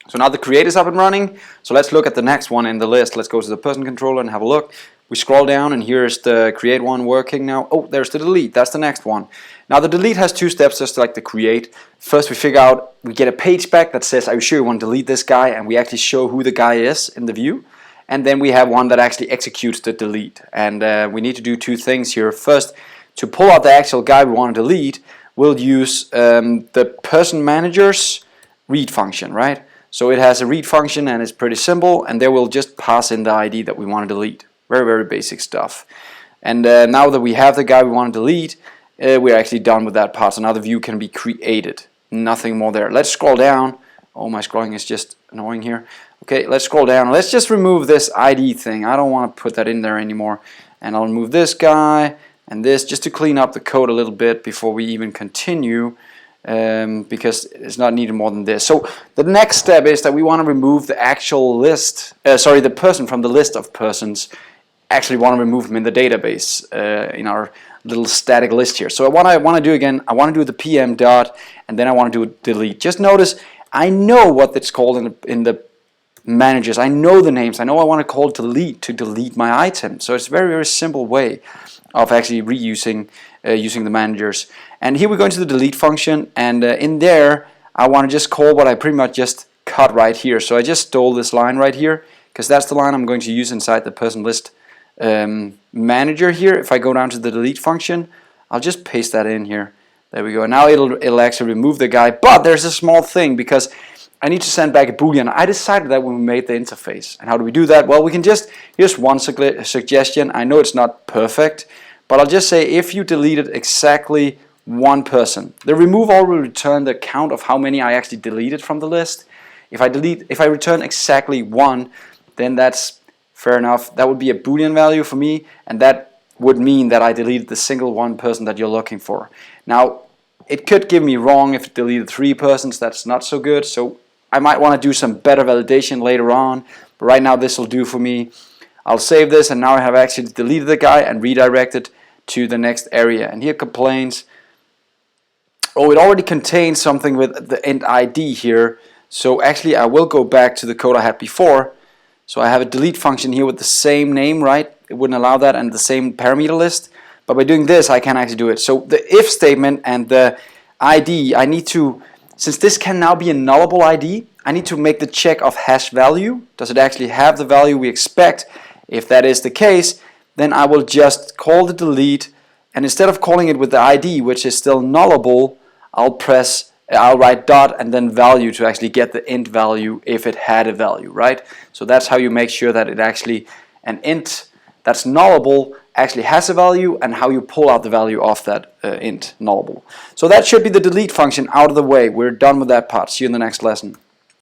So now the create is up and running. So let's look at the next one in the list. Let's go to the PersonController and have a look. We scroll down and here's the create one working now. Oh, there's the delete. That's the next one. Now the delete has two steps just like the create. First we figure out, we get a page back that says, are you sure you want to delete this guy? And we actually show who the guy is in the view. And then we have one that actually executes the delete. And we need to do two things here. First, to pull out the actual guy we want to delete, we'll use the person manager's read function, right? So it has a read function and it's pretty simple, and there we'll just pass in the ID that we want to delete. Very, very basic stuff. And now that we have the guy we want to delete, we're actually done with that part. So now the view can be created. Nothing more there. Let's scroll down. Oh, my scrolling is just annoying here. Okay, let's scroll down. Let's just remove this ID thing. I don't want to put that in there anymore. And I'll remove this guy and this just to clean up the code a little bit before we even continue. Because it's not needed more than this. So the next step is that we want to remove the actual list, the person from the list of persons. Actually want to remove them in the database in our little static list here. So what I want to do again, I want to do the PM dot and then I want to do delete. Just notice I know what it's called in the managers. I know the names. I know I want to call delete to delete my item. So it's a very, very simple way of actually reusing using the managers. And here we go into the delete function, and in there I want to just call what I pretty much just cut right here. So I just stole this line right here because that's the line I'm going to use inside the person list manager here. If I go down to the delete function, I'll just paste that in here. There we go. Now it'll actually remove the guy, but there's a small thing because I need to send back a boolean. I decided that when we made the interface. And how do we do that? Well, we can just, here's one suggestion. I know it's not perfect, but I'll just say if you deleted exactly one person, the remove all will return the count of how many I actually deleted from the list. If I return exactly one, then that's fair enough. That would be a boolean value for me, and that would mean that I deleted the single one person that you're looking for. Now, it could give me wrong if it deleted 3 persons. That's not so good. So I might want to do some better validation later on, but right now this will do for me. I'll save this, and now I have actually deleted the guy and redirected to the next area. And here complains, oh, it already contains something with the int ID here. So actually I will go back to the code I had before. So I have a delete function here with the same name, right? It wouldn't allow that, and the same parameter list. But by doing this, I can actually do it. So the if statement and the ID, I need to, since this can now be a nullable ID, I need to make the check of hash value. Does it actually have the value we expect? If that is the case, then I will just call the delete, and instead of calling it with the ID, which is still nullable, I'll write dot and then value to actually get the int value if it had a value, right? So that's how you make sure that it actually, an int that's nullable actually has a value, and how you pull out the value of that int nullable. So that should be the delete function out of the way. We're done with that part. See you in the next lesson.